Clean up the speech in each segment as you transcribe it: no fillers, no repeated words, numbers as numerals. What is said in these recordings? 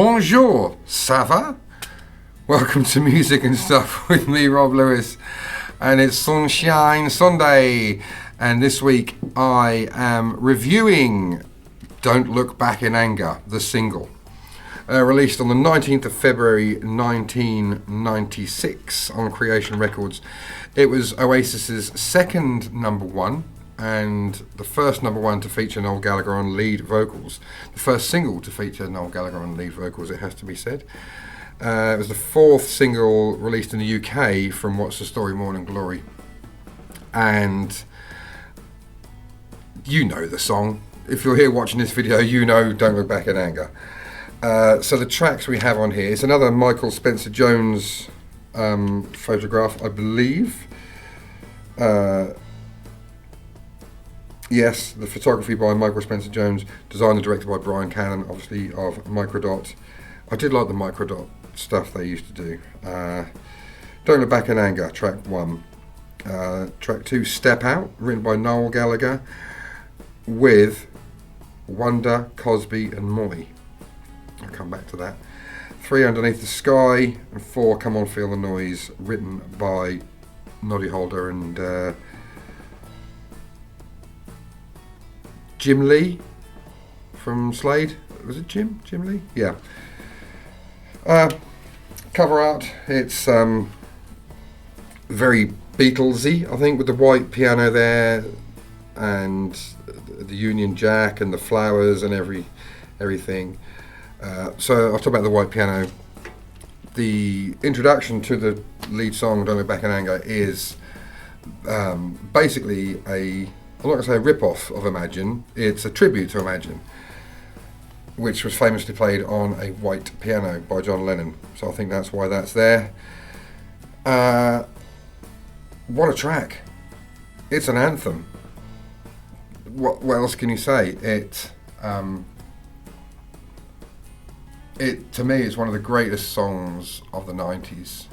Bonjour, ça va? Welcome to Music and Stuff with me, Rob Lewis, and it's Sunshine Sunday, and this week I am reviewing Don't Look Back in Anger, the single, released on the 19th of February 1996 on Creation Records. It was Oasis's second number one, and the first number one to feature Noel Gallagher on lead vocals. The first single to feature Noel Gallagher on lead vocals, it has to be said. It was the fourth single released in the UK from What's the Story, Morning Glory. And you know the song. If you're here watching this video, you know Don't Look Back in Anger. So the tracks we have on here, it's another Michael Spencer Jones photograph, I believe. Yes, the photography by Michael Spencer Jones, designed and directed by Brian Cannon, obviously of Microdot. I did like the Microdot stuff they used to do. Don't Look Back in Anger, track 1. Track 2, Step Out, written by Noel Gallagher, with Wonder, Cosby and Moy. I'll come back to that. 3, Underneath the Sky, and 4, Come On Feel the Noise, written by Noddy Holder and Jim Lee from Slade. Was it Jim Lee? Yeah. Cover art, it's very Beatlesy, I think, with the white piano there and the Union Jack and the flowers and everything. So I'll talk about the white piano. The introduction to the lead song Don't Look Back in Anger is basically I'm not going to say a rip-off of Imagine, it's a tribute to Imagine, which was famously played on a white piano by John Lennon. So I think that's why that's there. What a track. It's an anthem. What else can you say? It to me is one of the greatest songs of the 90s.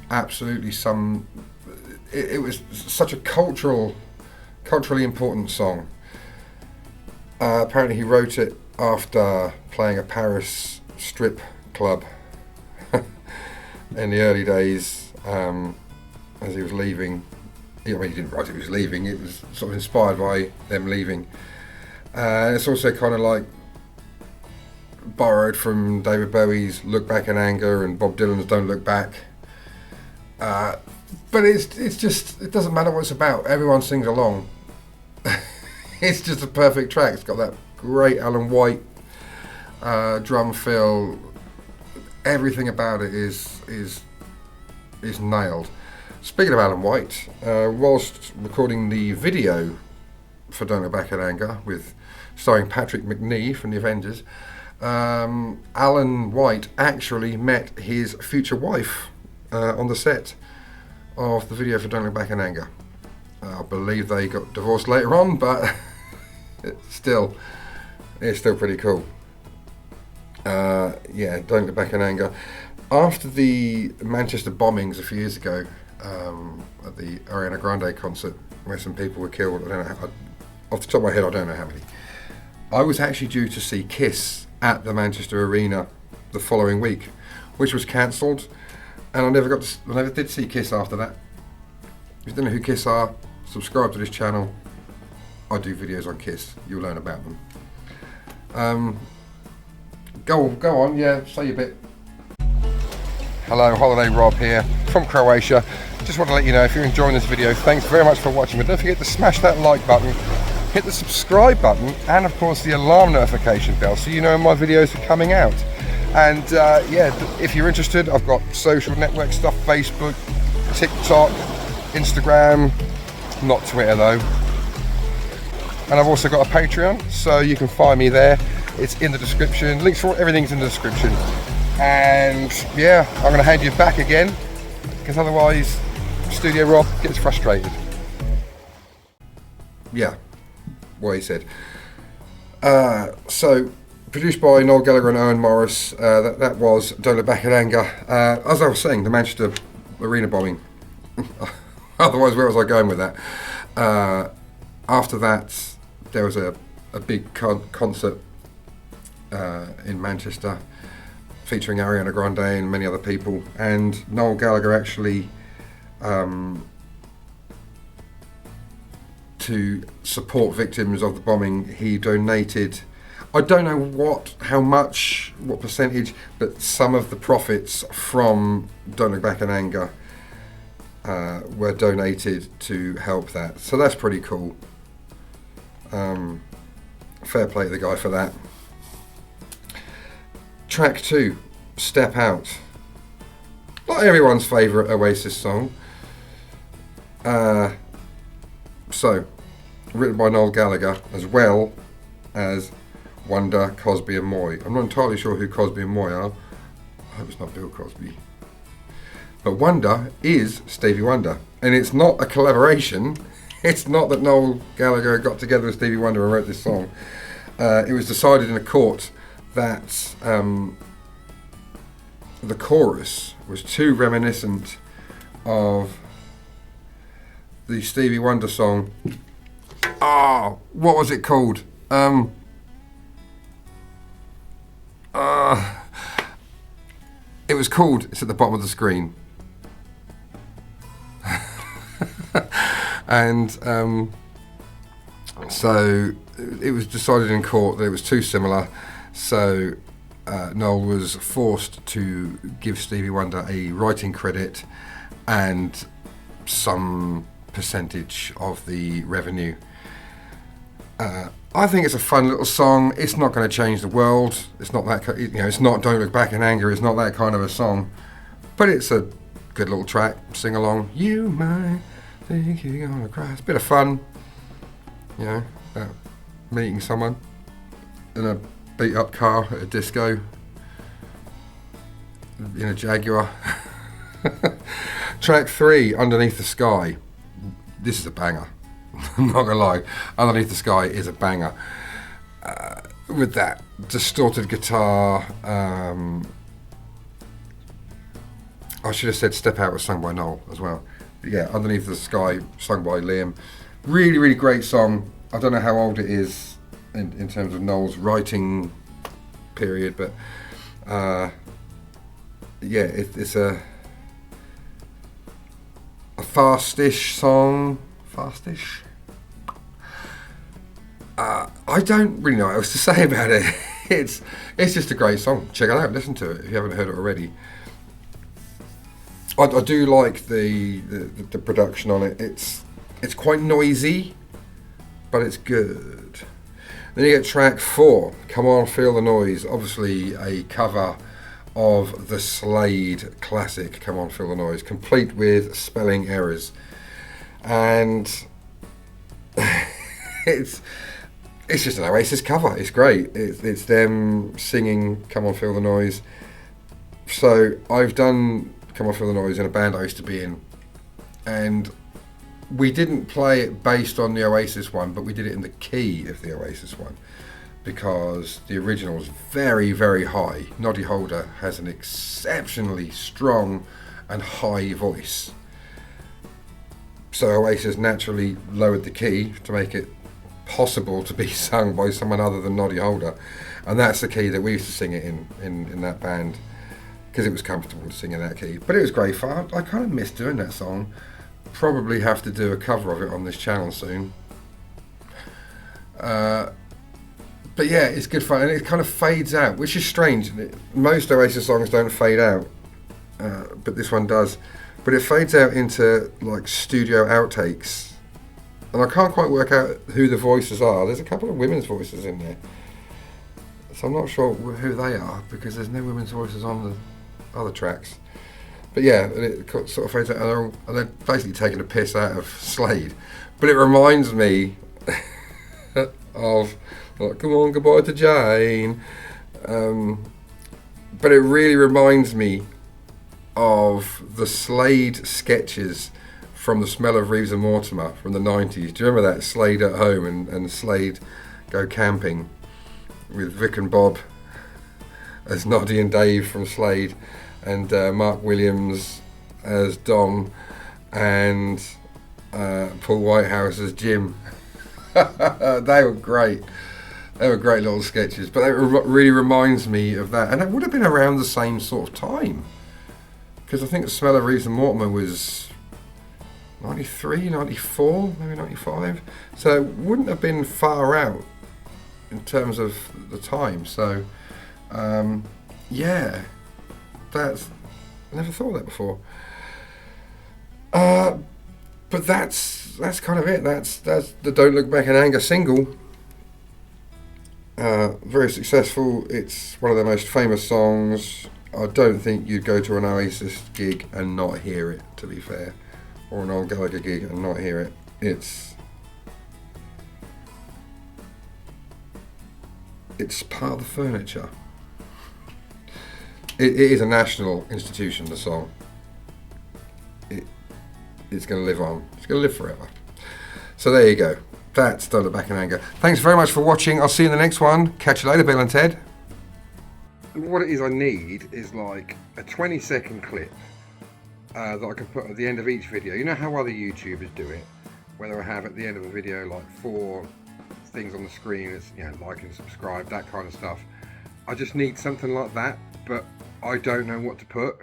Absolutely it was such a culturally important song. Apparently he wrote it after playing a Paris strip club in the early days, as he was leaving. I mean, he didn't write it, he was leaving. It was sort of inspired by them leaving. And it's also kind of like borrowed from David Bowie's Look Back in Anger and Bob Dylan's Don't Look Back. But it's just, it doesn't matter what it's about. Everyone sings along. It's just a perfect track. It's got that great Alan White drum fill. Everything about it is nailed. Speaking of Alan White, whilst recording the video for Don't Look Back in Anger, starring Patrick McNee from the Avengers, Alan White actually met his future wife on the set of the video for Don't Look Back in Anger. I believe they got divorced later on, but it's still pretty cool. Yeah, Don't Look Back in Anger. After the Manchester bombings a few years ago, at the Ariana Grande concert, where some people were killed, I don't know how, off the top of my head, I don't know how many. I was actually due to see Kiss at the Manchester Arena the following week, which was cancelled, and I never did see Kiss after that. If you don't know who Kiss are, subscribe to this channel. I do videos on Kiss. You'll learn about them. Go on, yeah, say your bit. Hello, Holiday Rob here from Croatia. Just want to let you know, if you're enjoying this video, thanks very much for watching, but don't forget to smash that like button, hit the subscribe button, and of course the alarm notification bell so you know when my videos are coming out. And yeah, if you're interested, I've got social network stuff, Facebook, TikTok, Instagram, not Twitter though. And I've also got a Patreon, so you can find me there. It's in the description. Links for everything's in the description. And yeah, I'm going to hand you back again, because otherwise Studio Rob gets frustrated. Yeah, what he said. So, produced by Noel Gallagher and Owen Morris, that was Don't Look Back in Anger. As I was saying, the Manchester Arena bombing. Otherwise, where was I going with that? After that, there was a big concert in Manchester, featuring Ariana Grande and many other people. And Noel Gallagher actually, to support victims of the bombing, he donated, I don't know what percentage, but some of the profits from Don't Look Back in Anger were donated to help that. So that's pretty cool. Fair play to the guy for that. Track 2, Step Out. Not everyone's favourite Oasis song. So, written by Noel Gallagher, as well as Wonder, Cosby and Moy. I'm not entirely sure who Cosby and Moy are. I hope it's not Bill Cosby. But Wonder is Stevie Wonder. And it's not a collaboration. It's not that Noel Gallagher got together with Stevie Wonder and wrote this song. It was decided in a court that the chorus was too reminiscent of the Stevie Wonder song. What was it called? It was called, it's at the bottom of the screen. And so it was decided in court that it was too similar. So Noel was forced to give Stevie Wonder a writing credit and some percentage of the revenue. I think it's a fun little song. It's not going to change the world. It's not that, it's not Don't Look Back in Anger. It's not that kind of a song, but it's a good little track. Sing along. You might think you're gonna cry. It's a bit of fun, meeting someone in a beat up car at a disco in a Jaguar. Track 3, Underneath the Sky. This is a banger. I'm not gonna lie, Underneath the Sky is a banger. With that distorted guitar, I should have said Step Out was sung by Noel as well. But yeah, Underneath the Sky, sung by Liam. Really, really great song. I don't know how old it is in terms of Noel's writing period, but it's a fast-ish song. Fast-ish? I don't really know what else to say about it. It's just a great song. Check it out, listen to it if you haven't heard it already. I do like the production on it. It's quite noisy, but it's good. Then you get track 4, Come On Feel the Noise. Obviously a cover of the Slade classic Come On Feel the Noise, complete with spelling errors. And it's just an Oasis cover. It's great. It's them singing Come On Feel the Noise. So I've done Come On Feel the Noise in a band I used to be in, and we didn't play it based on the Oasis one, but we did it in the key of the Oasis one, because the original was very, very high. Noddy Holder has an exceptionally strong and high voice, so Oasis naturally lowered the key to make it possible to be sung by someone other than Noddy Holder, and that's the key that we used to sing it in that band, because it was comfortable to sing in that key. But it was great fun. I kind of miss doing that song. Probably have to do a cover of it on this channel soon. But yeah, it's good fun, and it kind of fades out, which is strange. Most Oasis songs don't fade out, but this one does. But it fades out into like studio outtakes, and I can't quite work out who the voices are. There's a couple of women's voices in there, so I'm not sure who they are, because there's no women's voices on the other tracks. But yeah, it sort of fades out, and they're basically taking a piss out of Slade. But it reminds me of, like, Come On, Goodbye to Jane. But it really reminds me of the Slade sketches from The Smell of Reeves and Mortimer from the 90s. Do you remember that? Slade at Home and Slade Go Camping, with Vic and Bob as Noddy and Dave from Slade, and Mark Williams as Dom, and Paul Whitehouse as Jim. They were great. They were great little sketches, but it really reminds me of that. And it would have been around the same sort of time. Because I think the Smell of Reese and Mortimer was 93, 94, maybe 95. So it wouldn't have been far out in terms of the time. So, yeah, I never thought of that before. But that's kind of it. That's the Don't Look Back in Anger single. Very successful. It's one of their most famous songs. I don't think you'd go to an Oasis gig and not hear it, to be fair, or an Noel Gallagher gig and not hear it. It's part of the furniture. It is a national institution, the song. It's going to live on. It's going to live forever. So there you go. That's Don't Look Back in Anger. Thanks very much for watching. I'll see you in the next one. Catch you later, Bill and Ted. What it is I need is like a 20-second clip that I can put at the end of each video. You know how other YouTubers do it? Whether I have at the end of a video like 4 things on the screen, it's, you know, like and subscribe, that kind of stuff. I just need something like that, but I don't know what to put.